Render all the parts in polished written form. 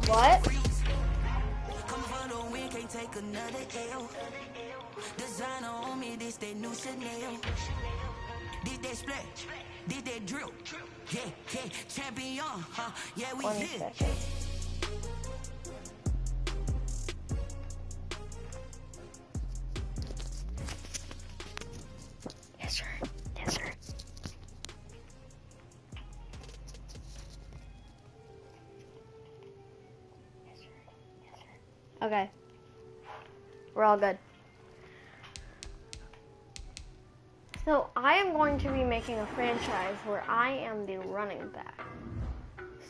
What? Designer on me, this that new Chanel. Did that splash, did that drill. Yeah, yeah, champion, huh? Yeah, we here. Yes, sir. Yes, sir. Okay. We're all good. So I am going to be making a franchise where I am the running back.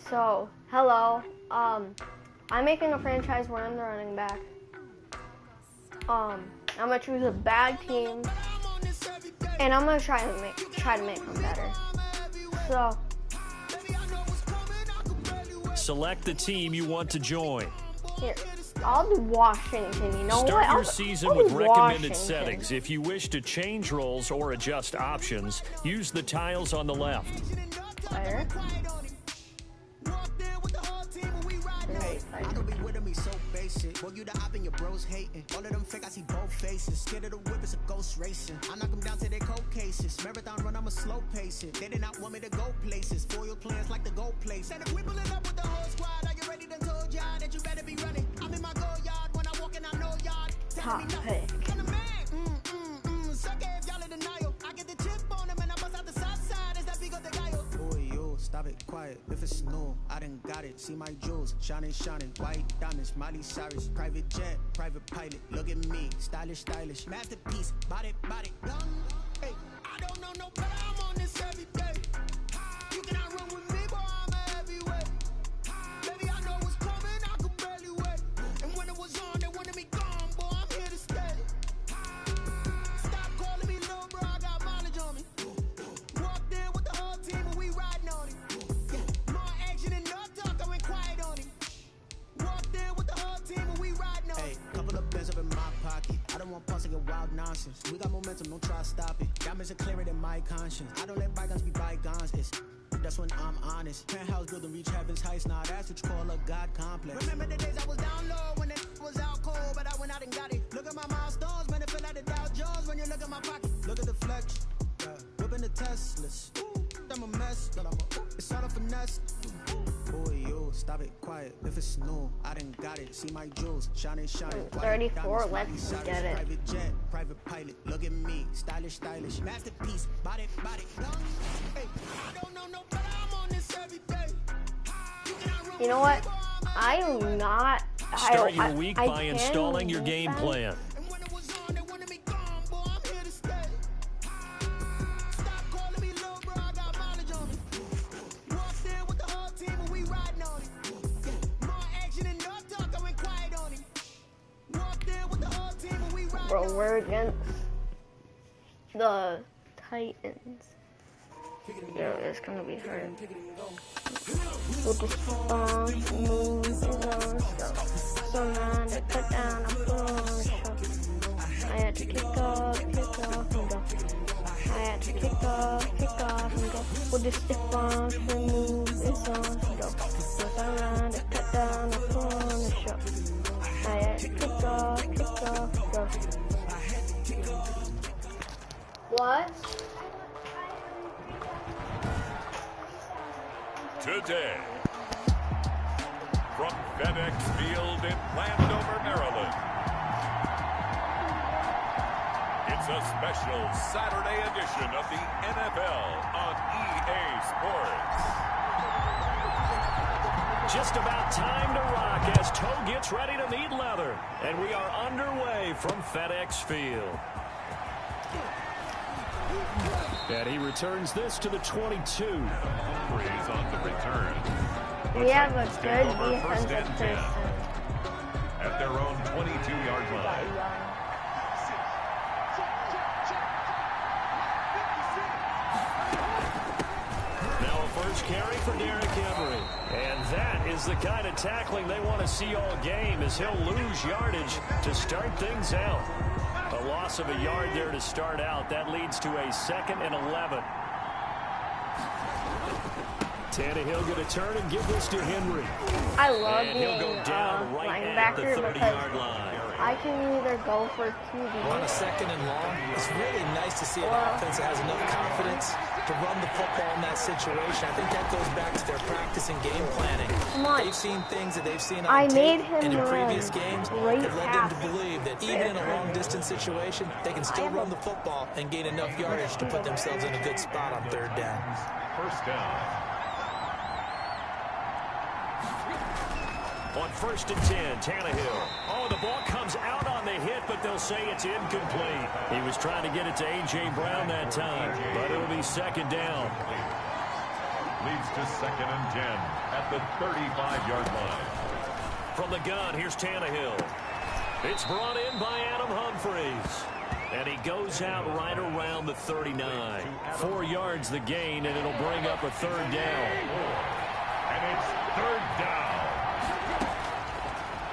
So, hello. I'm making a franchise where I'm the running back. I'm gonna choose a bad team, and I'm gonna try to make them better. So, select the team you want to join. Here. I'll do Washington, you know Start what? your season with recommended settings. If you wish to change roles or adjust options, use the tiles on the left. Player. Well, you the op and your bros hating. All of them fake, I see both faces. Scared of the whip, it's a ghost racing. I knock them down to their cold cases. Marathon run, I'm a slow pace it. They did not want me to go places. Foil plans like the go place. And if we pulling up with the whole squad, are you ready to told y'all that you better be running? I'm in my go yard when I walk in, I know y'all. Top pick. I'm the man. Suck it if y'all in denial. I get the chip on them and I bust out the south side. Is that big of the guy? Boy, yo, stop it, quiet. If it's snow, I done got it. See my jewels, shining, shining. White diamonds, Miley Cyrus. Private jet, private pilot. Look at me, stylish, stylish. Masterpiece, body, body. Hey, I don't know no better. I'm on this every day. You cannot run with me, boy. I'm a heavyweight. Baby, I know what's coming. I could barely wait. And when it was on, they wanted me gone, boy. I'm here to stay. Stop calling me little bro. I got mileage on me. Walked in with the whole team and we riding on it. More action and no talk. I went quiet on it. Walked in with the whole team and we riding on it. Hey, couple of bins up in my pocket. I don't want pussy and wild nonsense. We got momentum, don't try to stop it. Diamonds are clearer than my conscience. I don't let bygones be bygones. That's when I'm honest. Penthouse building reach heaven's heights. Now that's what you call a God complex. Remember the days I was down low when it was out cold, but I went out and got it. Look at my milestones, man, it feel like the Dow Jones when you look at my pocket. Look at the flex, whipping the Teslas. I'm a mess, but it's all a finesse. Boy, yo, stop it, quiet. If it's snow, I done got it. See my jewels, shining, shining. 34, let's get it. Private jet, private pilot. Look at me, stylish, stylish. Masterpiece, body, body. Hey, I don't know no better. I'm on this every day. You know what? I am not. Start your week by installing your game plan. Bro, we're against the Titans. Yo, it's gonna be hard. With the spawn, move, so now to cut down, I'm push up. I had to kick off, and go. I had to kick off, and go. With the stiff arms, the move is on, go. So around to cut down, I'm push up. I had to kick off, go. What? Today, from FedEx Field in Landover, Maryland, it's a special Saturday edition of the NFL on EA Sports. Just about time to rock as Toe gets ready to meet leather. And we are underway from FedEx Field. And he returns this to the 22. Breeze on the return. We have a good defensive person. At their own 22-yard line. Now a first carry for Derrick Henry. And that is the kind of tackling they want to see all game, as he'll lose yardage to start things out. A loss of a yard there to start out. That leads to a 2nd and 11. Tannehill going to turn and give this to Henry. I love And being he'll go down right at the linebacker 30-yard because line. I can either go for QB. On a second and long, it's really nice to see an offense that has enough confidence to run the football in that situation. I think that goes back to their practice and game planning. Come on. They've seen things that they've seen on tape and in previous games great that led them to pass. believe that even in a long-distance situation, they can still run the football and gain enough yardage to put themselves in a good spot on third down. First down. On 1st and 10, Tannehill. Oh, the ball comes out on the hit, but they'll say it's incomplete. He was trying to get it to A.J. Brown that time, but it'll be second down. Leads to 2nd and 10 at the 35-yard line. From the gun, here's Tannehill. It's brought in by Adam Humphries. And he goes out right around the 39. 4 yards the gain, and it'll bring up a third down. And it's third down.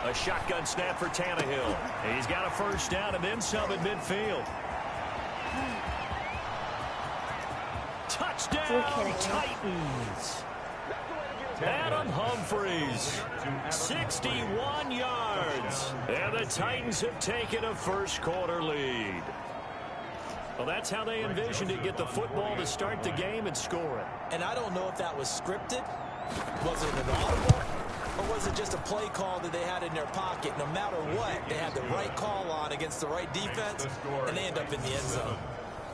A shotgun snap for Tannehill. He's got a first down and then some at midfield. Touchdown, Titans. Adam Humphries, 61 yards. And the Titans have taken a first-quarter lead. Well, that's how they envisioned it, get the football to start the game and score it. And I don't know if that was scripted. Was it an audible? Or was it just a play call that they had in their pocket? No matter what, they had the right call on against the right defense, and they end up in the end zone.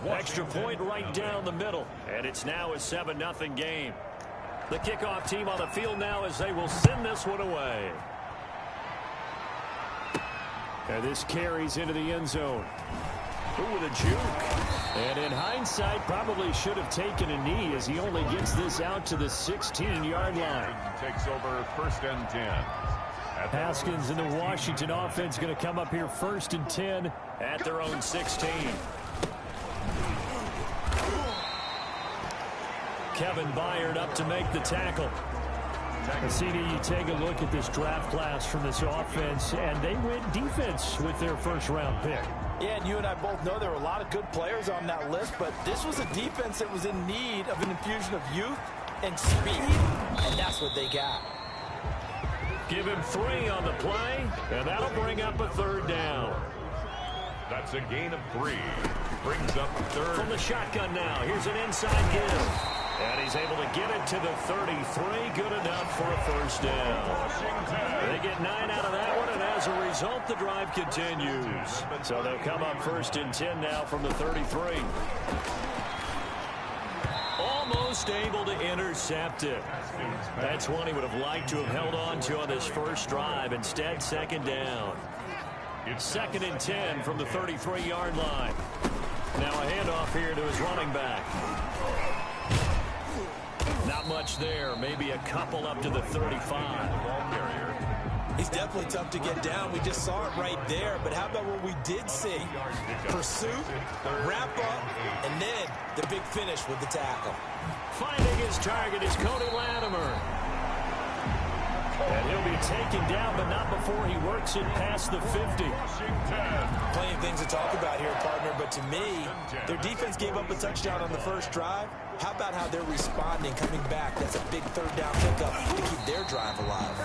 Extra point right down the middle, and it's now a 7-0 game. The kickoff team on the field now as they will send this one away. And this carries into the end zone. Ooh, with a juke. And in hindsight, probably should have taken a knee as he only gets this out to the 16-yard line. Takes over 1st and 10. Haskins and the Washington offense going to come up here 1st and 10 at their own 16. Kevin Byard up to make the tackle. CD, you take a look at this draft class from this offense, and they went defense with their first-round pick. Yeah, and you and I both know there were a lot of good players on that list, but this was a defense that was in need of an infusion of youth and speed, and that's what they got. Give him 3 on the play, and that'll bring up a third down. That's a gain of 3. Brings up third. From the shotgun now, here's an inside give. And he's able to get it to the 33. Good enough for a first down. They get 9 out of that one, and as a result, the drive continues. So they'll come up 1st and 10 now from the 33. Almost able to intercept it. That's one he would have liked to have held on to on this first drive. Instead, second down. 2nd and 10 from the 33-yard line. Now a handoff here to his running back. Not much there. Maybe a couple up to the 35. He's definitely tough to get down. We just saw it right there. But how about what we did see? Pursuit, wrap up, and then the big finish with the tackle. Finding his target is Cody Latimer. And he'll be taken down, but not before he works it past the 50. Plenty of things to talk about here, partner, but to me, their defense gave up a touchdown on the first drive. How about how they're responding, coming back? That's a big third down pickup to keep their drive alive.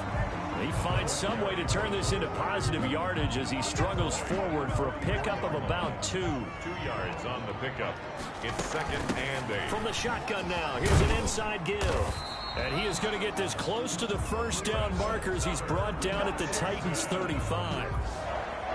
He finds some way to turn this into positive yardage as he struggles forward for a pickup of about 2. 2 yards on the pickup. It's 2nd and 8. From the shotgun now, here's an inside give. And he is going to get this close to the first down markers. He's brought down at the Titans 35.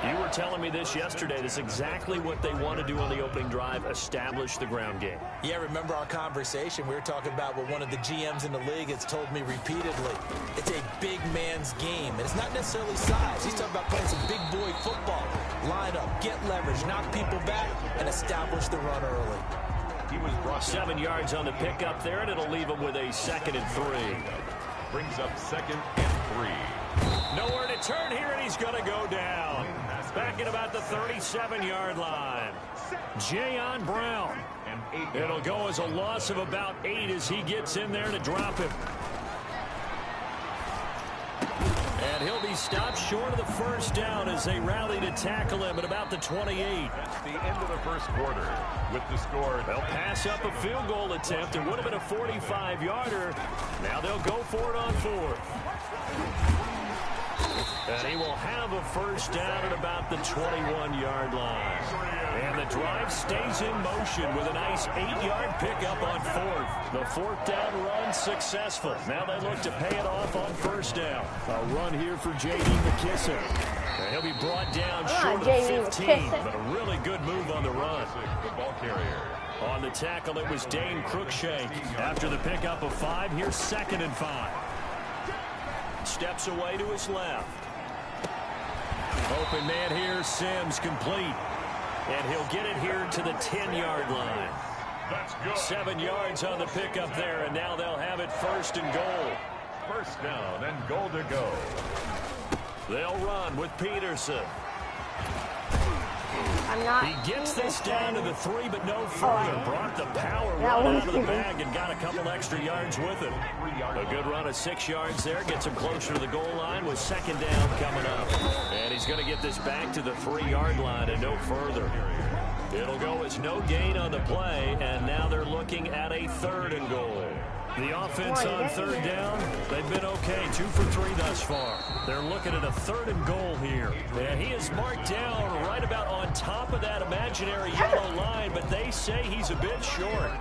You were telling me this yesterday. This is exactly what they want to do on the opening drive, establish the ground game. Yeah, remember our conversation? We were talking about what one of the GMs in the league has told me repeatedly. It's a big man's game. And it's not necessarily size. He's talking about playing some big boy football. Line up, get leverage, knock people back, and establish the run early. He was brought 7 yards on the pickup there, and it'll leave him with a 2nd and 3. Brings up 2nd and 3. Nowhere to turn here, and he's going to go down. Back at about the 37-yard line. Jayon Brown. It'll go as a loss of about 8 as he gets in there to drop him. And he'll be he stopped short of the first down as they rally to tackle him at about the 28. That's the end of the first quarter with the score. They'll pass up a field goal attempt. It would have been a 45-yarder. Now they'll go for it on fourth. And he will have a first down at about the 21-yard line. And the drive stays in motion with a nice 8-yard pickup on fourth. The fourth down run successful. Now they look to pay it off on first down. A run here for J.D. McKissick. And he'll be brought down short of 15, but a really good move on the run. Football carrier. On the tackle, it was Dane Cruikshank. After the pickup of 5, here's 2nd and 5. Steps away to his left. Open man here, Sims complete. And he'll get it here to the 10-yard line. That's good. 7 yards on the pickup there, and now they'll have it 1st and goal. First down and goal to go. They'll run with Peterson. I'm not. He gets this down to the 3, but no further. Brought the power run out of the bag and got a couple extra yards with it. A good run of 6 yards there. Gets him closer to the goal line with 2nd down coming up. And he's going to get this back to the 3-yard line and no further. It'll go as no gain on the play, and now they're looking at a 3rd and goal. The offense on 3rd down, they've been okay. 2 for 3 thus far. They're looking at a 3rd and goal here. And he is marked down right about on top of that imaginary yellow line, but they say he's a bit short.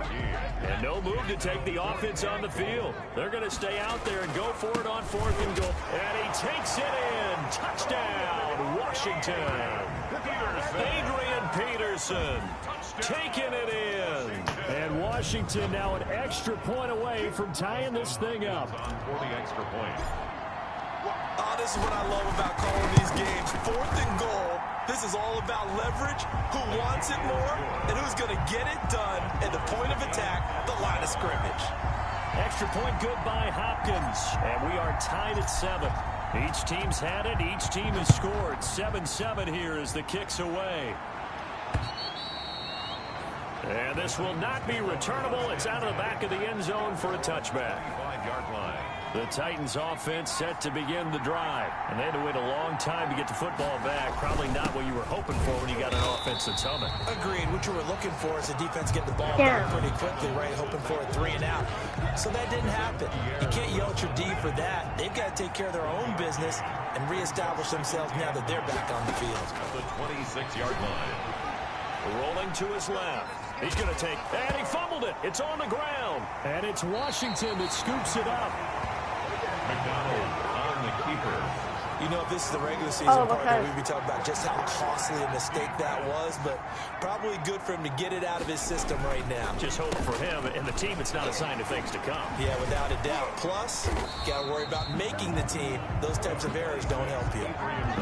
And no move to take the offense on the field. They're going to stay out there and go for it on 4th and goal. And he takes it in. Touchdown, Washington. Adrian Peterson taking it in. And Washington now an extra point away from tying this thing up. For the extra point. Oh, this is what I love about calling these games. 4th and goal. This is all about leverage, who wants it more, and who's going to get it done at the point of attack, the line of scrimmage. Extra point good by Hopkins. And we are tied at 7. Each team's had it. Each team has scored. 7-7 here as the kick's away. And this will not be returnable. It's out of the back of the end zone for a touchback. 5-yard line. The Titans offense set to begin the drive. And they had to wait a long time to get the football back. Probably not what you were hoping for when you got an offense that's humming. Agreed. What you were looking for is the defense getting the ball back pretty quickly, right? Hoping for a 3 and out. So that didn't happen. You can't yell at your D for that. They've got to take care of their own business and reestablish themselves now that they're back on the field. The 26-yard line. Rolling to his left. He's going to take, and he fumbled it. It's on the ground. And it's Washington that scoops it up. McDonald on the keeper. You know, if this is the regular season partner, we'd be talking about just how costly a mistake that was, but probably good for him to get it out of his system right now. Just hope for him and the team it's not a sign of things to come. Yeah, without a doubt. Plus, got to worry about making the team. Those types of errors don't help you.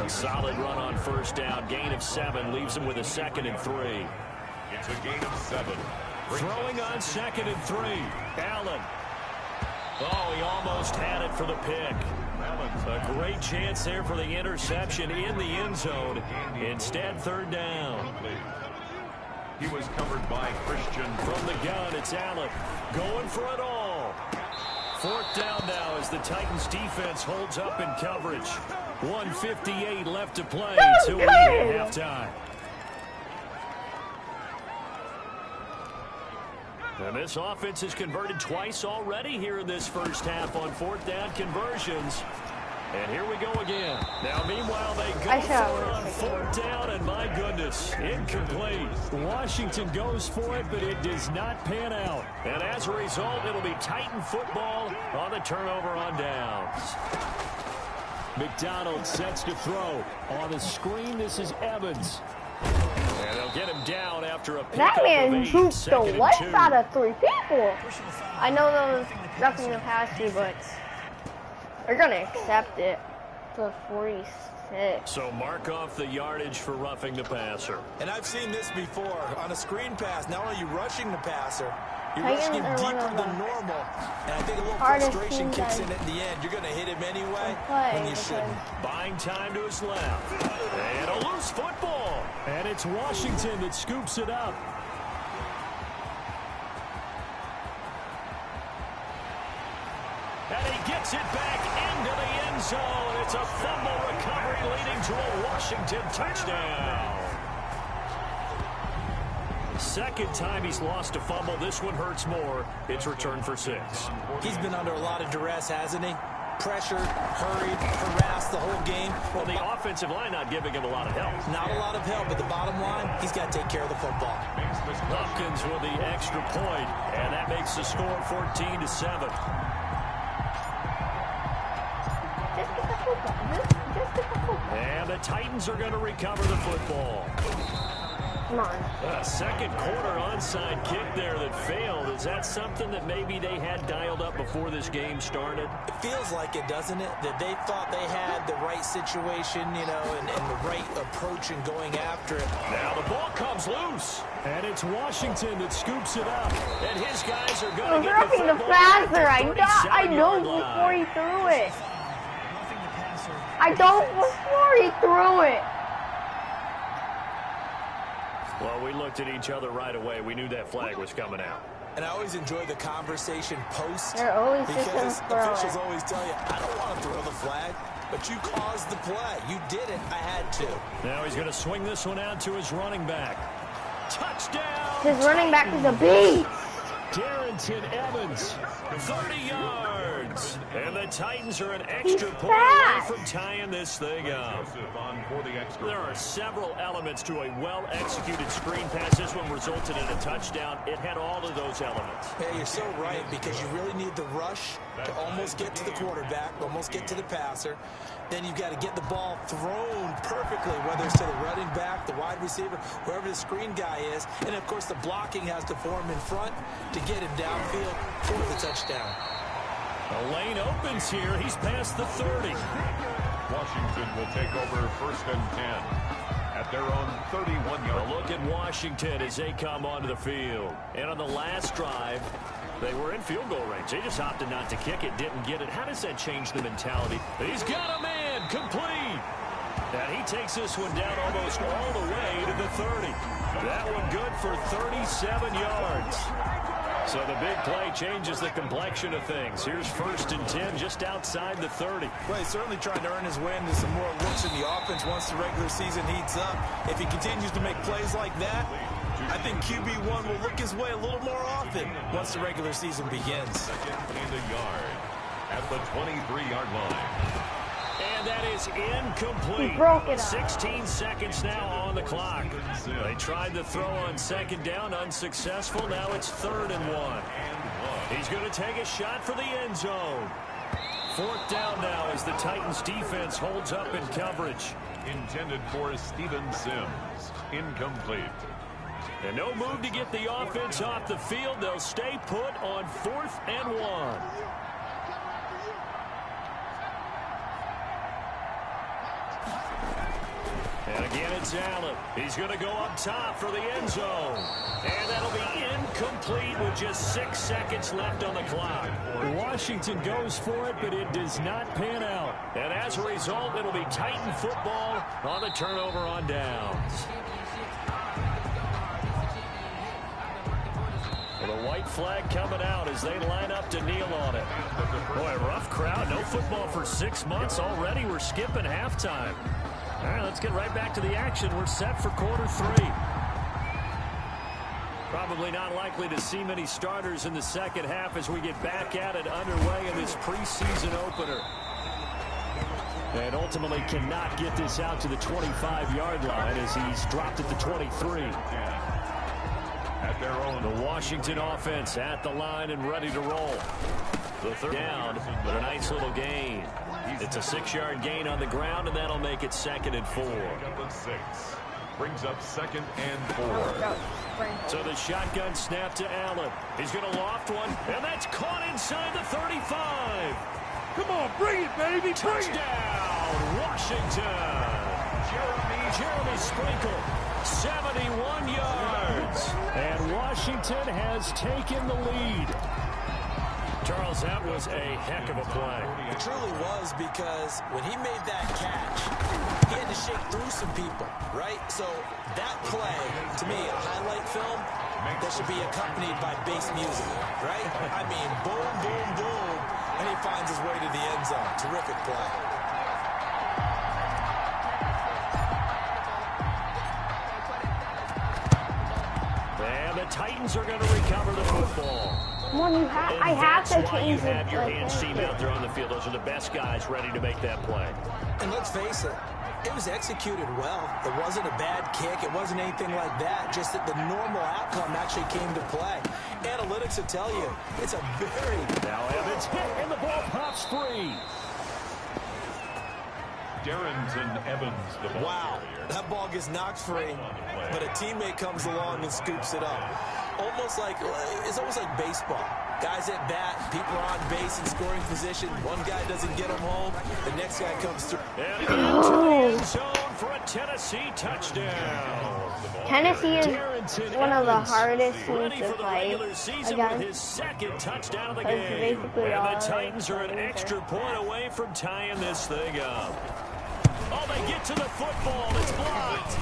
A solid run on 1st down. Gain of 7 leaves him with a 2nd and 3. It's a gain of 7. Throwing on 2nd and 3. Allen. Oh, he almost had it for the pick. A great chance there for the interception in the end zone. Instead, 3rd down. He was covered by Christian. From the gun, it's Allen going for it all. 4th down now as the Titans defense holds up in coverage. 1:58 left to play till we hit halftime. And this offense has converted twice already here in this first half on 4th down conversions. And here we go again. Now, meanwhile, they go for it on 4th down, and my goodness, incomplete. Washington goes for it, but it does not pan out. And as a result, it'll be Titan football on the turnover on downs. McDonald sets to throw. On the screen, this is Evans. And they'll get him down after a pickup That man of 8. juked the life out of 3 people. I know those roughing the passer, but they're going to accept it to 46. So mark off the yardage for roughing the passer. And I've seen this before. On a screen pass, not only are you rushing the passer, you're rushing him deeper than normal. And I think a little frustration kicks in at the end. You're going to hit him anyway when you shouldn't. Buying time to his left. And a loose football. And it's Washington that scoops it up. And he gets it back into the end end zone. It's a fumble recovery leading to a Washington touchdown. Second time he's lost a fumble. This one hurts more. It's returned for 6. He's been under a lot of duress, hasn't he? Pressured, hurried, harassed the whole game. Well, the offensive line not giving him a lot of help. Not a lot of help, but the bottom line, he's got to take care of the football. Hopkins with the extra point, and that makes the score 14-7. Just get the football. Just get the football. And the Titans are going to recover the football. Come on. A second quarter onside kick there that failed. Is that something that maybe they had dialed up before this game started? It feels like it, doesn't it? That they thought they had the right situation, you know, and the right approach in going after it. Now the ball comes loose. And it's Washington that scoops it up. And his guys are going to get the football. The passer. I know before he threw it. I don't before he threw it. Well, we looked at each other right away. We knew that flag was coming out. And I always enjoy the conversation post. They're always just because gonna throw officials it. always tell you, I don't want to throw the flag, but you caused the play. You did it. I had to. Now he's going to swing this one out to his running back. Touchdown! His running back is a beast. Darrington Evans, 30 yards. And the Titans are an extra point away fast. from tying this thing up. There are several elements to a well-executed screen pass. This one resulted in a touchdown. It had all of those elements. Yeah, you're so right, because you really need the rush to almost get to the quarterback, almost get to the passer. Then you've got to get the ball thrown perfectly, whether it's to the running back, the wide receiver, whoever the screen guy is. And, of course, the blocking has to form in front to get him downfield for the touchdown. The lane opens here. He's past the 30. Washington will take over 1st and 10 at their own 31-yard line. Look at Washington as they come onto the field. And on the last drive, they were in field goal range. They just opted not to kick it, didn't get it. How does that change the mentality? He's got a man, complete. And he takes this one down almost all the way to the 30. That one good for 37 yards. So the big play changes the complexion of things. Here's 1st and 10 just outside the 30. Well, he's certainly trying to earn his way into some more looks in the offense once the regular season heats up. If he continues to make plays like that, I think QB1 will look his way a little more often once the regular season begins. 2nd and a yard at the 23-yard line. And that is incomplete. He broke it up. 16 seconds now on the clock. They tried the throw on 2nd down, unsuccessful. Now it's 3rd and 1. He's going to take a shot for the end zone. 4th down now as the Titans defense holds up in coverage. Intended for Steven Sims. Incomplete. And no move to get the offense off the field. They'll stay put on 4th and 1. And again, it's Allen. He's going to go up top for the end zone. And that'll be incomplete with just 6 seconds left on the clock. Washington goes for it, but it does not pan out. And as a result, it'll be Titan football on the turnover on downs. Well, the white flag coming out as they line up to kneel on it. Boy, rough crowd. No football for 6 months already. We're skipping halftime. All right, let's get right back to the action. We're set for quarter 3. Probably not likely to see many starters in the second half as we get back at it underway in this preseason opener. And ultimately cannot get this out to the 25-yard line as he's dropped at the 23. At their own. The Washington offense at the line and ready to roll. The 3rd down, but a nice little gain. It's a 6-yard gain on the ground, and that'll make it 2nd and 4. Brings up 2nd and 4. So the shotgun snap to Allen. He's going to loft one, and that's caught inside the 35. Come on, bring it, baby. Touchdown, Washington. Jeremy Sprinkle, 71 yards. And Washington has taken the lead. Charles, that was a heck of a play. It truly was, because when he made that catch, he had to shake through some people, right? So that play, to me, a highlight film, that should be accompanied by bass music, right? I mean, boom, boom, boom, and he finds his way to the end zone. Terrific play. Titans are going to recover the football. Come on, I have to change You have your it. hands team out there on the field. Those are the best guys ready to make that play. And let's face it, it was executed well. It wasn't a bad kick. It wasn't anything like that. Just that the normal outcome actually came to play. Analytics will tell you it's a very... Now Evans hit, and the ball pops free. Darrington Evans, the ball Wow, carrier. that ball gets knocked free, but a teammate comes along and scoops it up. It's almost like baseball. Guys at bat, people are on base in scoring position. One guy doesn't get them home, the next guy comes through. And into the end zone for a Tennessee touchdown. Tennessee is Darrington one of the Evans, hardest teams ready to for the fight regular season with against. his second touchdown of the That's game. basically And all the Titans are an I can extra point away from tying this thing up. Oh, they get to the football. It's blocked.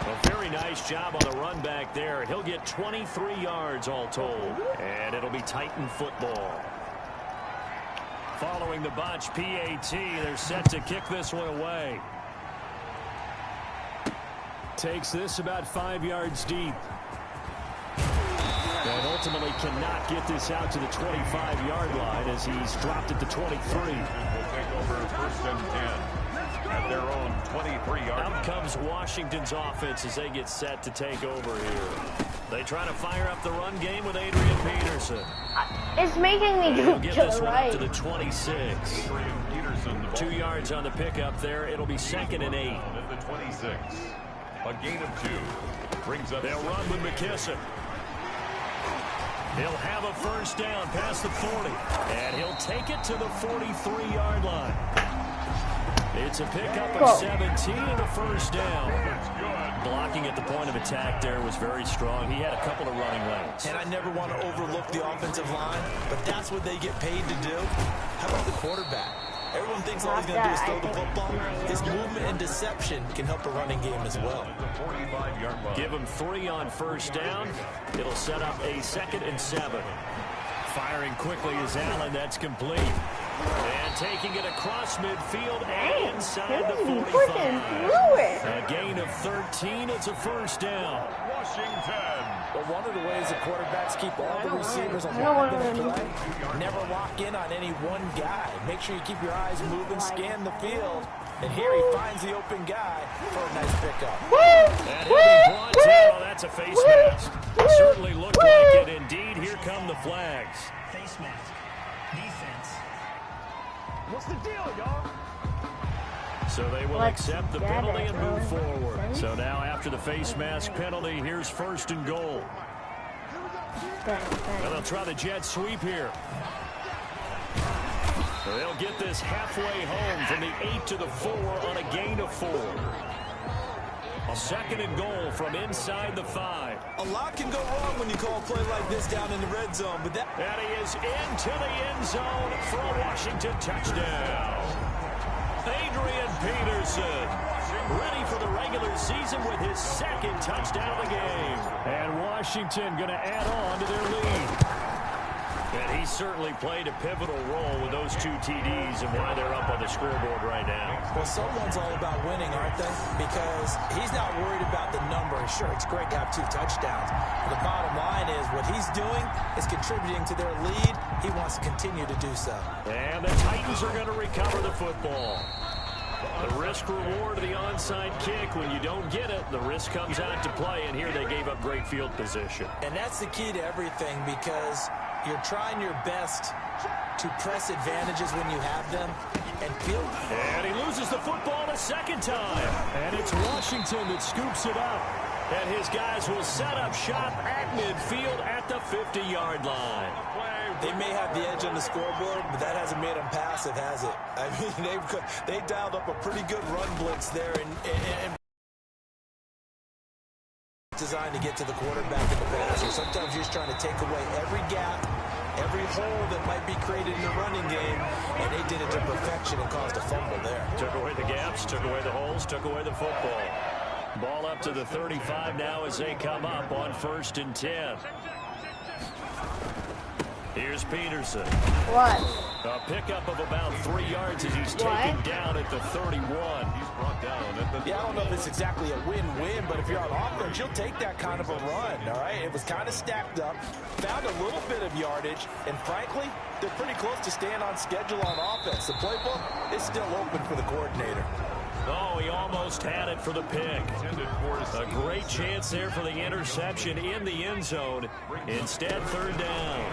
A very nice job on the run back there. He'll get 23 yards all told. And it'll be Titan football. Following the botch PAT, they're set to kick this one away. Takes this about 5 yards deep. And ultimately cannot get this out to the 25-yard line as he's dropped at the 23. Will take over 1st and 10 at their own 23-yard line. Out comes Washington's offense as they get set to take over here. They try to fire up the run game with Adrian Peterson. It's making me They'll do get to this the one right. up to the 26. Adrian Peterson, the ball 2 yards on the pickup there. It'll be 2nd and 8. at the 26. A gain of 2 brings up. They'll run with McKissick. He'll have a first down past the 40. And he'll take it to the 43-yard line. It's a pickup of 17 and a first down. Blocking at the point of attack there was very strong. He had a couple of running lanes. And I never want to overlook the offensive line, but that's what they get paid to do. How about the quarterback? Everyone thinks all he's going to do is throw the football. His movement and deception can help a running game as well. Give him 3 on first down. It'll set up a 2nd and 7. Firing quickly is Allen. That's complete. And taking it across midfield and inside the 45. A gain of 13. It's a first down. Washington. But one of the ways the quarterbacks keep all the receivers alive in the play, never lock in on any one guy. Make sure you keep your eyes moving, scan the field. And here he finds the open guy for a nice pickup. And he'll be brought down. That's a face mask. Certainly looked like it. Indeed, here come the flags. Face mask. Defense. What's the deal, y'all? So they will accept the penalty and move forward. So now after the face mask penalty, here's 1st and goal. And they'll try the jet sweep here. So they'll get this halfway home from the 8 to the 4 on a gain of 4. A 2nd and goal from inside the 5. A lot can go wrong when you call a play like this down in the red zone, but that... And he is into the end zone for a Washington touchdown. Adrian Peterson, ready for the regular season with his 2nd touchdown of the game. And Washington going to add on to their lead. And he certainly played a pivotal role with those 2 TDs and why they're up on the scoreboard right now. Well, someone's all about winning, aren't they? Because he's not worried about the number. Sure, it's great to have 2 touchdowns. But the bottom line is what he's doing is contributing to their lead. He wants to continue to do so. And the Titans are going to recover the football. The risk-reward of the onside kick. When you don't get it, the risk comes out to play. And here they gave up great field position. And that's the key to everything because you're trying your best to press advantages when you have them and field. And he loses the football a 2nd time. And it's Washington that scoops it up. And his guys will set up shop at midfield at the 50-yard line. They may have the edge on the scoreboard, but that hasn't made them passive, has it? I mean, they dialed up a pretty good run blitz there and designed to get to the quarterback in the passer. Sometimes you're just trying to take away every gap, every hole that might be created in the running game, and they did it to perfection and caused a fumble there. Took away the gaps, took away the holes, took away the football. Ball up to the 35 now as they come up on 1st and 10. Here's Peterson. What? A pickup of about 3 yards as he's taken down at the 31. He's brought down at the Yeah, I don't know if it's exactly a win-win, but if you're on offense, you'll take that kind of a run, all right? It was kind of stacked up, found a little bit of yardage, and frankly, they're pretty close to staying on schedule on offense. The playbook is still open for the coordinator. Oh, he almost had it for the pick. A great chance there for the interception in the end zone. Instead, third down.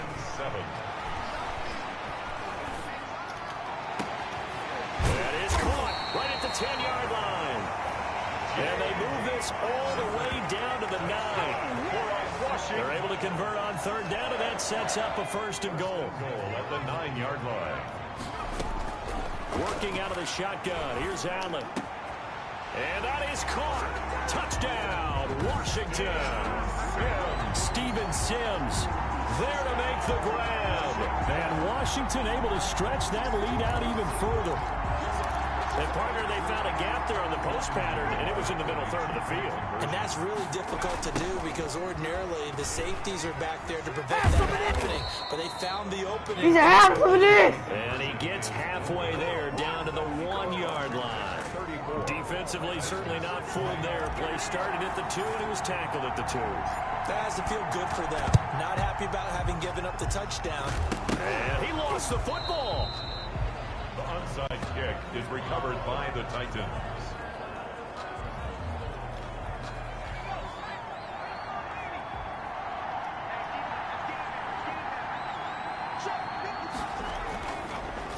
That is caught right at the 10-yard line. And they move this all the way down to the 9. They're able to convert on third down, and that sets up a 1st and goal. At the 9-yard line. Working out of the shotgun. Here's Allen. And that is caught. Touchdown, Washington. Steven Sims there to make the grab. And Washington able to stretch that lead out even further. And, partner, they found a gap there on the post pattern, and it was in the middle third of the field. And that's really difficult to do because ordinarily the safeties are back there to prevent that happening. But they found the opening. He's a half of it. And he gets halfway there down to the 1-yard line. Defensively, certainly not fooled there. Play started at the 2, and he was tackled at the 2. That has to feel good for them. Not happy about having given up the touchdown. And he lost the football. The onside kick is recovered by the Titans.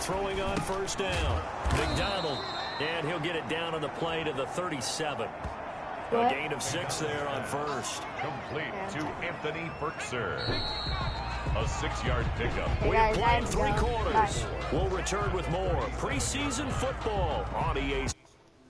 Throwing on first down. McDonald. And he'll get it down on the play to the 37. A gain of 6 there on first. Complete to Anthony Berkser. A 6-yard pickup. We've played 3 quarters. We'll return with more preseason football on EA.